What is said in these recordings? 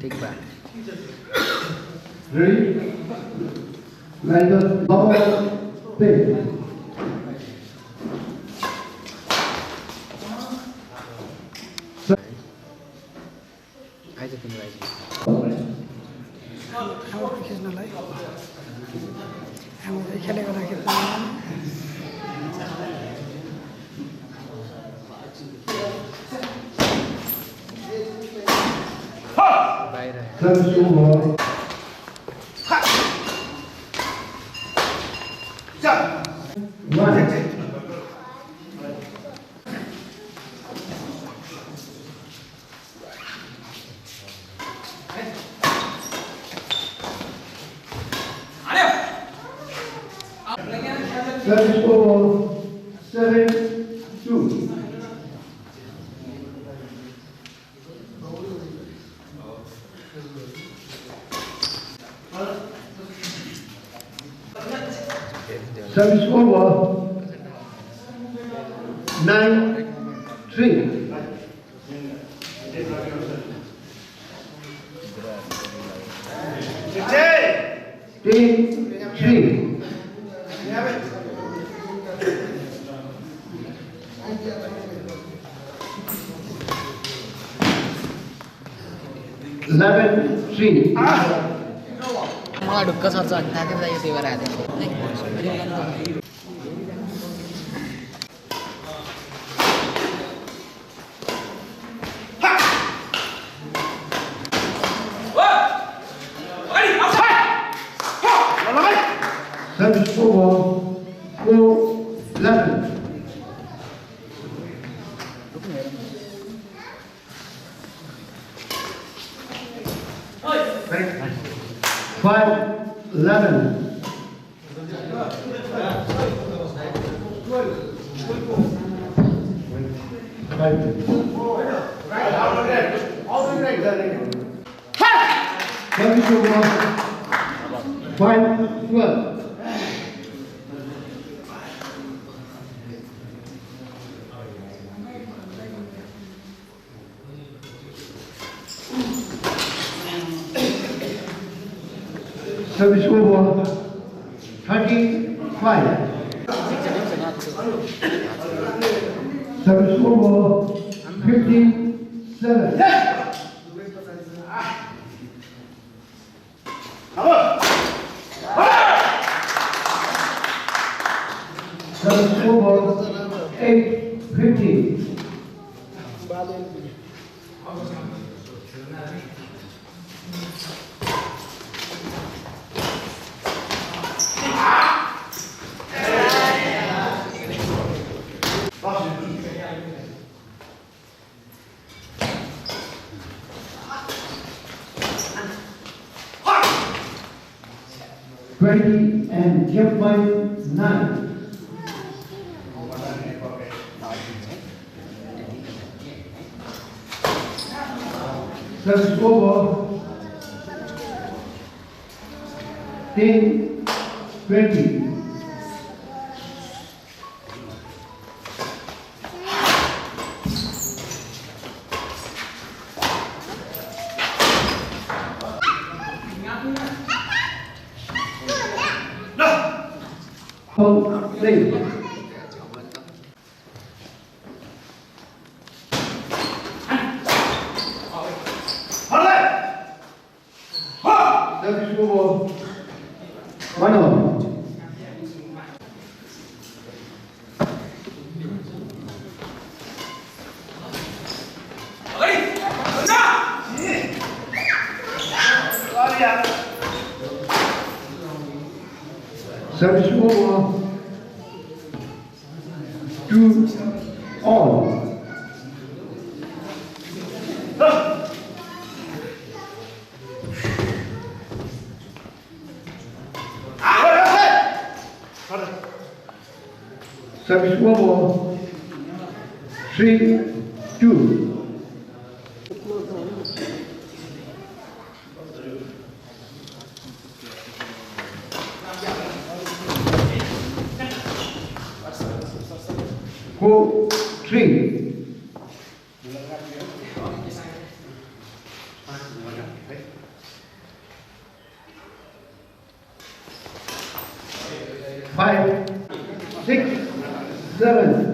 Big back. Ready? Like the bubble thing. I just think rising. Service over. One. Service over. 7-2. Service over. 9-3. Three. 11-3. मलाई ढुक्क सर्छ अनि थाहा थियो यो त्यही भएर आएको Service over. 4-11. 5-11. Service over. 5-12. Service over. 35. Service over. 57. Service over. 8-15. And kept by 9. Service over. 10-20. Play. Service over. 1-1. Service over. 2-all. Service over. 3-2. Go 3. 6, 7.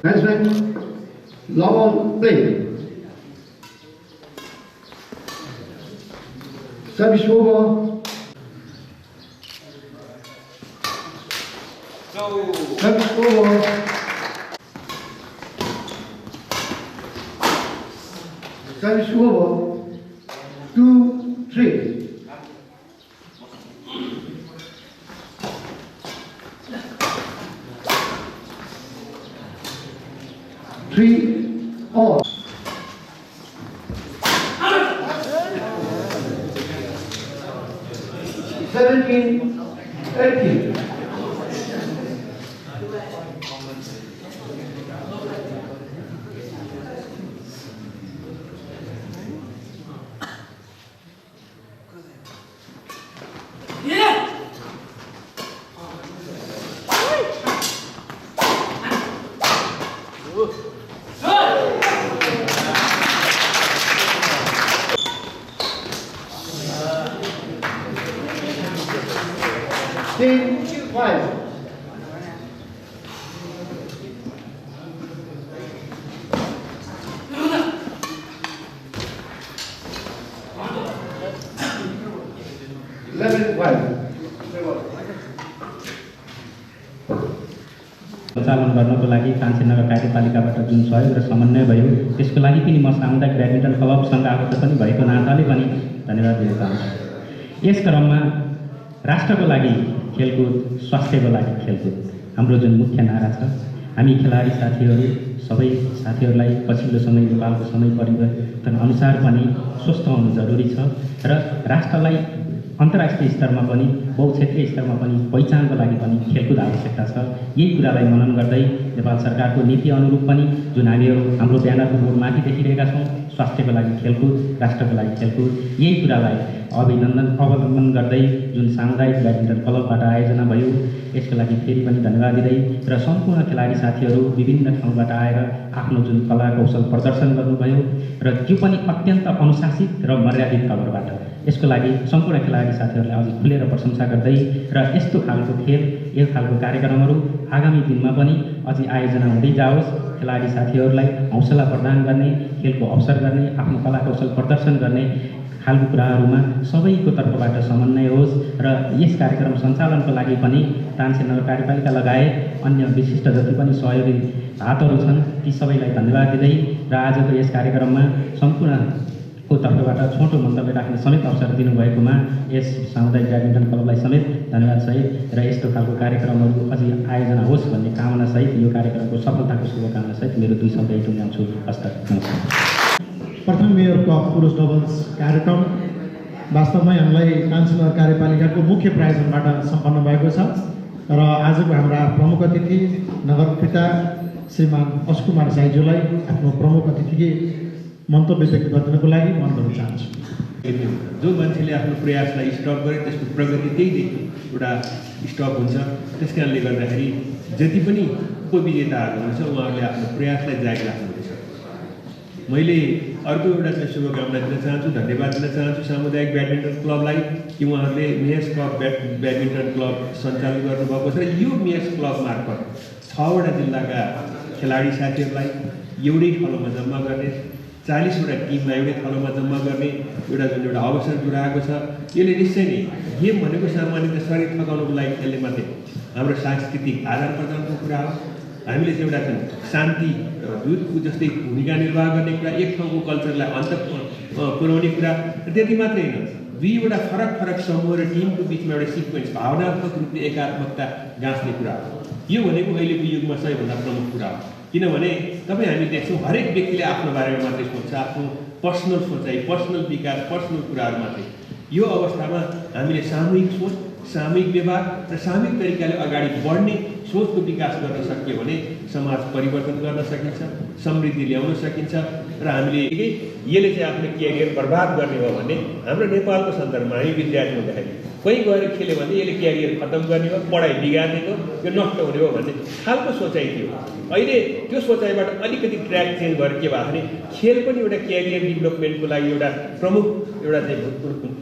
Nice man. Long on play. Service over. Service over. Service over. 2, 3. Three, all. Seventeen, 18. Team 5. सञ्चालन गर्नको लागि कान्छी नगर कार्यपालिकाबाट जुन सहयोग र समन्वय भयो त्यसको लागि पनि म सामुदायिक ब्याडमिन्टन क्लबसँग आबद्ध पनि भएको नाताले पनि धन्यवाद दिन चाहन्छु। यस क्रममा राष्ट्रको लागि खेलकुद, स्वास्थ्यको लागि खेलकुद हाम्रो जुन मुख्य नारा छ, हामी खेलाडी साथीहरू सबै साथीहरूलाई पछिल्लो समय नेपालको समय परिवर्तन अनुसार पनि स्वस्थ हुनु जरुरी छ र राष्ट्रलाई अन्तर्राष्ट्रिय स्तरमा पनि बहुक्षेत्रीय स्तरमा पनि पहिचानको लागि पनि खेलकुद आवश्यकता छ। यही कुरालाई मनन गर्दै नेपाल सरकारको नीति अनुरूप पनि जुन हामीहरू हाम्रो ब्यानरको बोर्डमाथि देखिरहेका छौँ, स्वास्थ्यको लागि खेलकुद, राष्ट्रको लागि खेलकुद, यही कुरालाई अवलम्बन गर्दै जुन सामुदायिक ब्याडमिन्टन क्लबबाट आयोजना भयो यसको लागि फेरि पनि धन्यवाद दिँदै र सम्पूर्ण खेलाडी साथीहरू विभिन्न ठाउँबाट आएर आफ्नो जुन कला कौशल प्रदर्शन गर्नुभयो र त्यो पनि अत्यन्त अनुशासित र मर्यादित तवरबाट, यसको लागि सम्पूर्ण खेलाडी साथीहरूलाई अझै खुलेर प्रशंसा गर्दै र यस्तो खालको खेल, यो खालको कार्यक्रमहरू आगामी दिनमा पनि अझै आयोजना हुँदै जाओस्, खेलाडी साथीहरूलाई हौसला प्रदान गर्ने, खेलको अवसर गर्ने, आफ्नो कला कौशल प्रदर्शन गर्ने खालको कुराहरूमा सबैको तर्फबाट समन्वय होस् र यस कार्यक्रम सञ्चालनको लागि पनि तानसेन नगर कार्यपालिका लगायत अन्य विशिष्ट जति पनि सहयोगी हातहरू छन् ती सबैलाई धन्यवाद दिँदै र आजको यस कार्यक्रममा सम्पूर्णको तर्फबाट छोटो मन्तव्य राख्ने समेत अवसर दिनुभएकोमा यस सामुदायिक ब्याडमिन्टन क्लबलाई समेत धन्यवाद सहित र यस्तो खालको कार्यक्रमहरू अझै आयोजना होस् भन्ने कामनासहित यो कार्यक्रमको सफलताको शुभकामनासहित मेरो 2 शब्द यही टुङ्ग्याउँछु। हस्त नमस्कार। प्रथम मेयर कप पुरुष डबल्स कार्यक्रम वास्तवमै हामीलाई तानसेन नगर कार्यपालिकाको मुख्य प्रायोजनबाट सम्पन्न भएको छ र आजको हाम्रा प्रमुख अतिथि नगरपिता श्रीमान अशकुमार साईज्यूलाई आफ्नो प्रमुख अतिथिकी मन्तव्य व्यक्त गरिदिनको लागि म अनुरोध चाहन्छु। जो मान्छेले आफ्नो प्रयासलाई स्टप गरे त्यसको प्रगति त्यहीदेखि एउटा स्टप हुन्छ। त्यस कारणले गर्दाखेरि जति पनि उपविजेताहरू हुनुहुन्छ उहाँहरूले आफ्नो प्रयासलाई जारी राख्नुहुनेछ। मैले अर्को एउटा चाहिँ शुभकामना दिन चाहन्छु, धन्यवाद दिन चाहन्छु सामुदायिक ब्याडमिन्टन क्लबलाई कि उहाँहरूले मेयर्स कप ब्याडमिन्टन क्लब सञ्चालन गर्नुभएको छ र यो मेयर्स क्लब मार्फत 6वटा जिल्लाका खेलाडी साथीहरूलाई एउटै ठाउँमा जम्मा गर्ने, 40वटा टिममा एउटै ठाउँमा जम्मा गर्ने एउटा अवसर जुराएको छ। यसले निश्चय नै गेम भनेको सामान्यतः शरीर थकाउनुको लागि खेल्ने मात्रै हाम्रो सांस्कृतिक आदान प्रदानको कुरा हो। हामीले चाहिँ एउटा शान्ति दूतको जस्तै भूमिका निर्वाह गर्ने कुरा, एक ठाउँको कल्चरलाई अन्त पुर्याउने कुरा, त्यति मात्रै होइन, 2वटा फरक समूह र टिमको बिचमा एउटा सिक्वेन्स भावनात्मक रूपले एकात्मकता गाँच्ने कुरा हो। यो भनेको अहिलेको युगमा सबैभन्दा प्रमुख कुरा हो। किनभने हामी देख्छौँ हरेक व्यक्तिले आफ्नो बारेमा मात्रै सोच्छ, आफ्नो पर्सनल सोचाइ, पर्सनल विकार, पर्सनल कुराहरू मात्रै। यो अवस्थामा हामीले सामूहिक सोच, सामूहिक व्यवहार र सामूहिक तरिकाले अगाडि बढ्ने सोचको विकास गर्न सकियो भने समाज परिवर्तन गर्न सकिन्छ, समृद्धि ल्याउन सकिन्छ र हामीले यसले चाहिँ आफ्नो क्यारियर बर्बाद गर्ने हो भने हाम्रो नेपालको सन्दर्भमा हामी विद्यार्थी हुँदाखेरि कहीँ गएर खेल्यो भने यसले क्यारियर खत्तम गर्ने हो, पढाइ बिगार्ने हो, यो नष्ट हुने हो भन्ने खालको सोचाइ थियो। अहिले त्यो सोचाइबाट अलिकति ट्र्याक चेन्ज भएर के भयो भने खेल पनि एउटा क्यारियर डेभलपमेन्टको लागि एउटा प्रमुख एउटा चाहिँ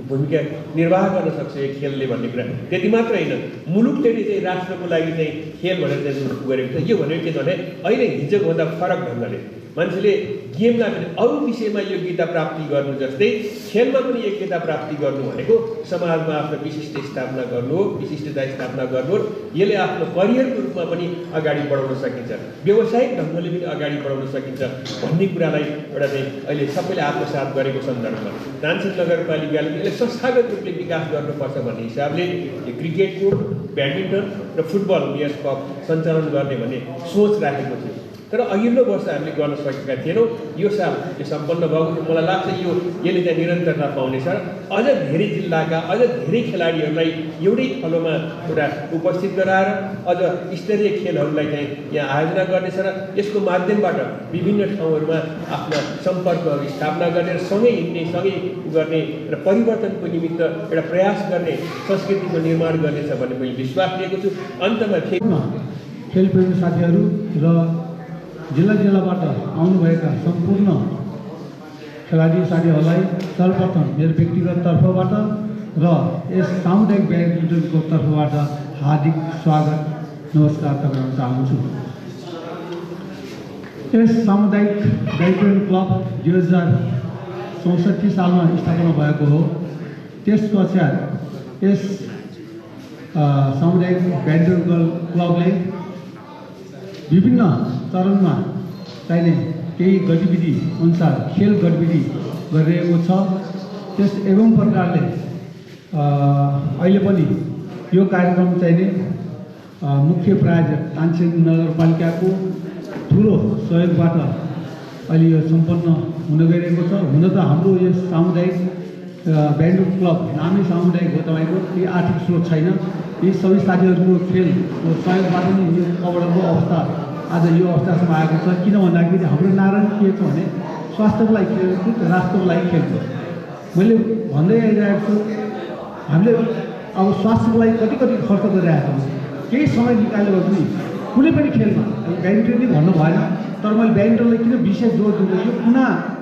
भूमिका निर्वाह गर्न सक्छ यो खेलले भन्ने कुरा। त्यति मात्र होइन, मुलुकले चाहिँ राष्ट्रको लागि चाहिँ खेल भनेर चाहिँ गरेको छ। यो भनेको के भने अहिले हिजोभन्दा फरक ढङ्गले मान्छेले गेमलाई पनि अरू विषयमा योग्यता प्राप्ति गर्नु जस्तै खेलमा पनि योग्यता प्राप्ति गर्नु भनेको समाजमा आफ्नो विशिष्ट स्थापना गर्नु हो, विशिष्टता स्थापना गर्नु हो। यसले आफ्नो करियरको रूपमा पनि अगाडि बढाउन सकिन्छ, व्यावसायिक ढङ्गले पनि अगाडि बढाउन सकिन्छ भन्ने कुरालाई एउटा चाहिँ अहिले सबैले आत्मसात गरेको सन्दर्भमा तानसेन नगरपालिकाले यसले संस्थागत रूपले विकास गर्नुपर्छ भन्ने हिसाबले यो क्रिकेटको, ब्याडमिन्टन र फुटबल मेयर्स कप सञ्चालन गर्ने भन्ने सोच राखेको थियो। तर अघिल्लो वर्ष हामीले गर्न सकेका थिएनौँ। यो साल यो सम्पन्न भएको मलाई लाग्छ यसले चाहिँ निरन्तरता पाउनेछ र अझ धेरै जिल्लाका अझ धेरै खेलाडीहरूलाई एउटै थलोमा एउटा उपस्थित गराएर अझ स्तरीय खेलहरूलाई चाहिँ यहाँ आयोजना गर्नेछ र यसको माध्यमबाट विभिन्न ठाउँहरूमा आफ्ना सम्पर्कहरू स्थापना गर्ने र सँगै हिँड्ने, सँगै गर्ने र परिवर्तनको निमित्त एउटा प्रयास गर्ने संस्कृतिको निर्माण गर्नेछ भन्ने मैले विश्वास लिएको छु। अन्तमा खेलप्रेमी साथीहरू र जिल्लाबाट आउनुभएका सम्पूर्ण खेलाडी साथीहरूलाई सर्वप्रथम मेरो व्यक्तिगत तर्फबाट र यस सामुदायिक ब्याडमिन्टनको तर्फबाट हार्दिक स्वागत, नमस्कार गर्न चाहन्छु। यस सामुदायिक ब्याडमिन्टन क्लब 2064 सालमा स्थापना भएको हो। त्यस पश्चात यस सामुदायिक ब्याडमिन्टन क्लबले विभिन्न चरणमा चाहिने केही गतिविधि अनुसार खेल गतिविधि गरिरहेको छ। त्यस एवं प्रकारले अहिले पनि यो कार्यक्रम चाहिने मुख्य प्रायोजक तानसेन नगरपालिकाको ठुलो सहयोगबाट अहिले यो सम्पन्न हुन गइरहेको छ। हुन त हाम्रो यो सामुदायिक ब्याडमिन्टन क्लब नामै सामुदायिक हो, तपाईँको केही आर्थिक स्रोत छैन। यी सबै साथीहरूको खेलको सहयोगबाट नै यो कबड्डीको अवस्था आज यो अवस्थासम्म आएको छ। किन भन्दाखेरि हाम्रो नारायण के छ भने स्वास्थ्यको लागि खेल्छु, राष्ट्रको लागि खेल्छु। मैले भन्दै आइरहेको छु, हामीले अब स्वास्थ्यको लागि कति खर्च गरिरहेको छौँ। केही समय निकालेर पनि कुनै पनि खेलमा ब्याडमिन्टन नै भन्नु भएन, तर मैले ब्याडमिन्टनलाई किन विशेष जोड दिन्छु, यो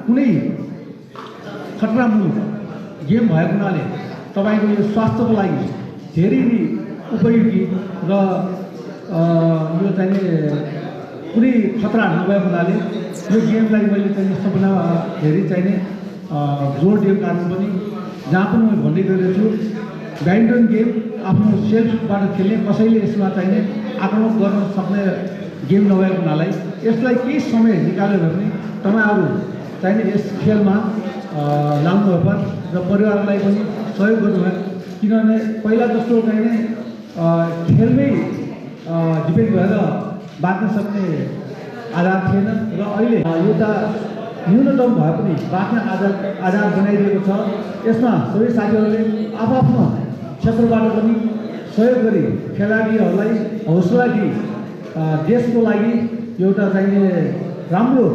कुनै खतरामुलक गेम भएको हुनाले तपाईँको यो स्वास्थ्यको लागि धेरै नै उपयोगी र यो चाहिँ कुनै खतरा नभएको हुनाले यो गेमलाई मैले चाहिँ सबभन्दा धेरै चाहिने जोड दिएको कारण पनि जहाँ पनि मैले भन्दै गएको छु, ब्याडमिन्टन गेम आफ्नो सेल्फबाट खेल्ने, कसैले यसमा चाहिने आक्रमण गर्न सक्ने गेम नभएको हुनाले यसलाई केही समय निकाल्यो भने तपाईँहरू चाहिने यस खेलमा लाग्नुभयो र परिवारलाई पनि सहयोग गर्नुभयो। किनभने पहिला जस्तो चाहिने खेलमै डिपेन्ड भएर बाँच्न सक्ने आधार थिएन र अहिले एउटा न्यूनतम भए पनि बाँच्ने आधार बनाइदिएको छ। यसमा सबै साथीहरूले आफ्नो क्षेत्रबाट पनि सहयोग गरी खेलाडीहरूलाई हौसला दिई देशको लागि एउटा चाहिने राम्रो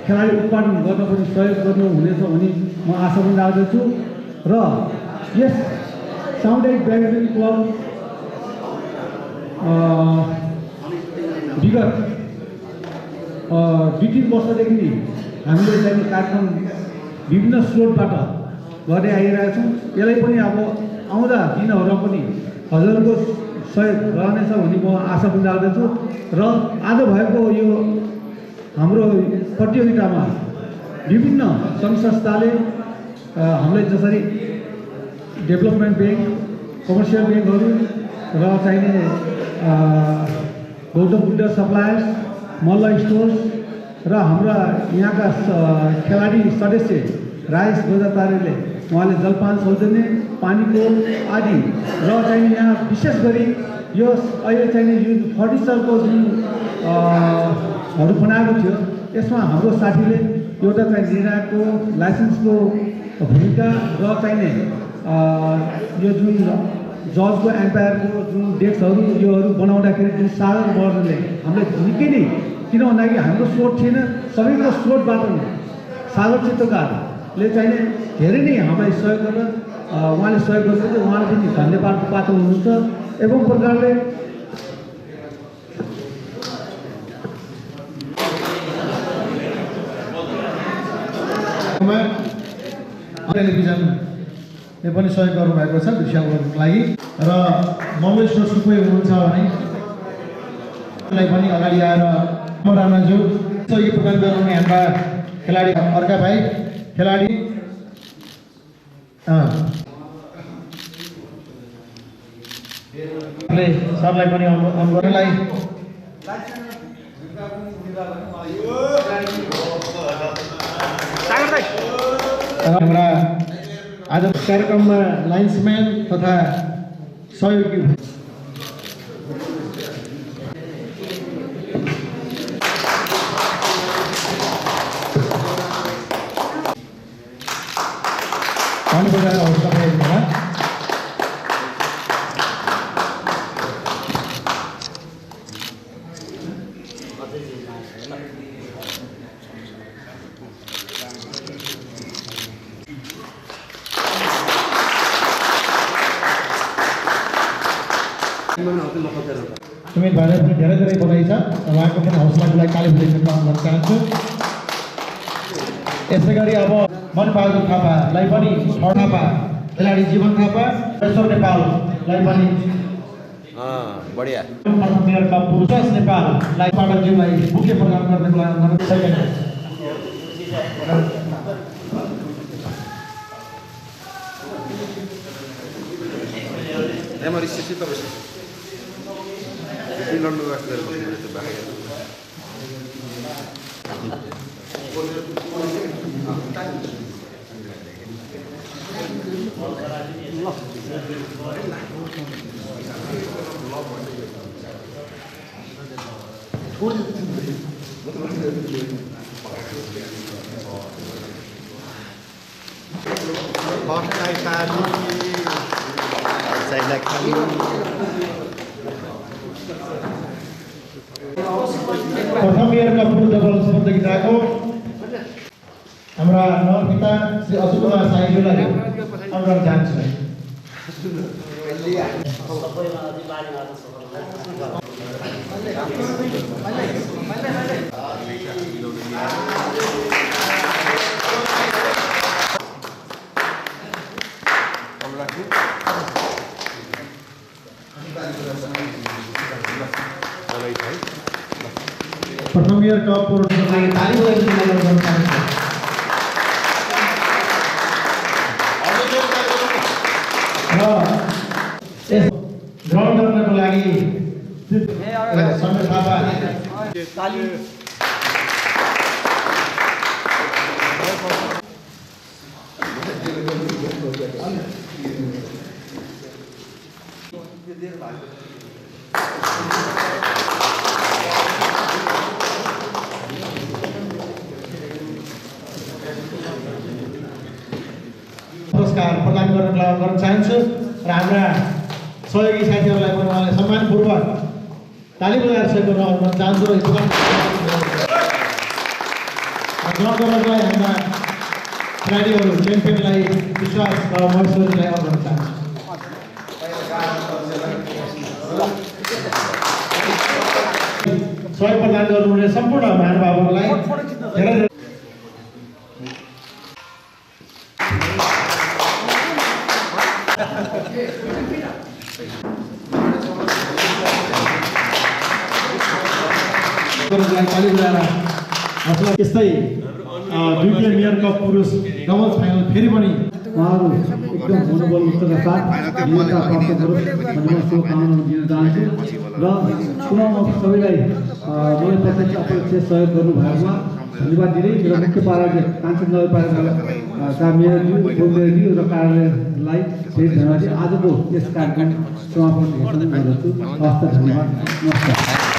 खेलाडी उत्पादन गर्न पनि सहयोग गर्नुहुनेछ भन्ने म आशा पनि राख्दछु। र यस सामुदायिक ब्याडमिन्टन क्लब विगत 2-3 वर्षदेखि हामीले चाहिँ कार्यक्रम विभिन्न स्रोतबाट गर्दै आइरहेका छौँ। यसलाई पनि अब आउँदा दिनहरूमा पनि हजुरको सहयोग रहनेछ भन्ने म आशा पनि राख्दछु। र आज भएको यो हाम्रो प्रतियोगितामा विभिन्न सङ्घ संस्थाले हामीलाई जसरी डेभलपमेन्ट ब्याङ्क, कमर्सियल ब्याङ्कहरू र चाहिने गौतम बुद्ध सप्लायर्स, मल्ल स्टोर्स र हाम्रा यहाँका खेलाडी सदस्य राजेश गोजातारेले उहाँले जलपान सौजन्य, पानीको आदि र चाहिँ यहाँ विशेष गरी यो अहिले चाहिने यो फर्निचरको जुन हरू बनाएको थियो यसमा हाम्रो साथीले एउटा चाहिँ निर्णायकको लाइसेन्सको भूमिका र चाहिने यो जुन जजको एम्पायरको जुन डेस्कहरू योहरू बनाउँदाखेरि जुन सागर वर्णले हामीले निकै नै किन भन्दाखेरि हाम्रो स्रोत थिएन, सबैको स्रोतबाट नै सागर चित्रकारले चाहिँ धेरै नै हामीलाई सहयोग गरेर उहाँले सहयोग गर्नुहुन्छ। उहाँले पनि धन्यवादको पात्र हुनुहुन्छ। एवं प्रकारले टेलिभिजनले पनि सहयोग गर्नुभएको छ दृश्यावलोकनको लागि र मङ्गलेश जोशी कोही हुनुहुन्छ भने पनि अगाडि आएर राणाज्यू सहयोगी प्रदान गर्नुहुने हाम्रा खेलाडी अर्का भाइ खेलाडी सरलाई पनि अनुरोधलाई हाम्रा आज कार्यक्रममा लाइन्सम्यान तथा सहयोगी सुमित भाइलाई पनि धेरै धेरै बधाई छ। उहाँको पनि हौसलाको लागि ताली बजाउन गर्न चाहन्छु। यसै गरी अब मनबहादुर थापालाई पनि थापा खेलाडी जीवन थापा ईश्वर नेपाललाई पनि बढिया मेयर कप पुरुष नेपाललाई पाठकज्यूलाई मुख्य प्रदान गर्नको लागि प्रथम मेयरका पूर्व डबल्स प्रतियोगिताको हाम्रा नवरपिता श्री अशोक कुमार साईज्यूलाई अनुरोध चाहन्छु। प्रथम मेयर कप पूर्व ताली बजाउन चाहन्छु। ग्रहण गर्नको लागि समय थापा पुरस्कार प्रदान गर्न चाहन्छु र हाम्रा सहयोगी साथीहरूलाई पनि उहाँलाई सम्मानपूर्वक ताली बजाएर सहयोग गर्न अनुरोध चाहन्छु र ग्रहण गर्नलाई हाम्रा खेलाडीहरू च्याम्पियनलाई विश्वास र महेश्वरीलाई अनुरोध चाहन्छु। सहयोग प्रदान गर्नुहुने सम्पूर्ण महानुभावहरूलाई धेरै धेरै यस्तै द्वितीय मेयर कप पुरुष डबल्स फाइनल फेरि पनि उहाँहरू एकदम मनोबलयुक्तका साथ विजेता प्राप्त गरोस् भन्ने म शुभकामना दिन चाहन्छु र चुनावमा सबैलाई मलाई प्रत्यक्ष अप्रत्यक्ष सहयोग गर्नुभएकोमा धन्यवाद दिँदै मेरो मुख्य पाराले कान्छी नगरपालिका मेयरज्यू उपमेयरज्यू र कार्यालयलाई धेरै धन्यवाद दिँदै आजको यस कार्यक्रम समापन गर्दछु। हस्त धन्यवाद, नमस्कार।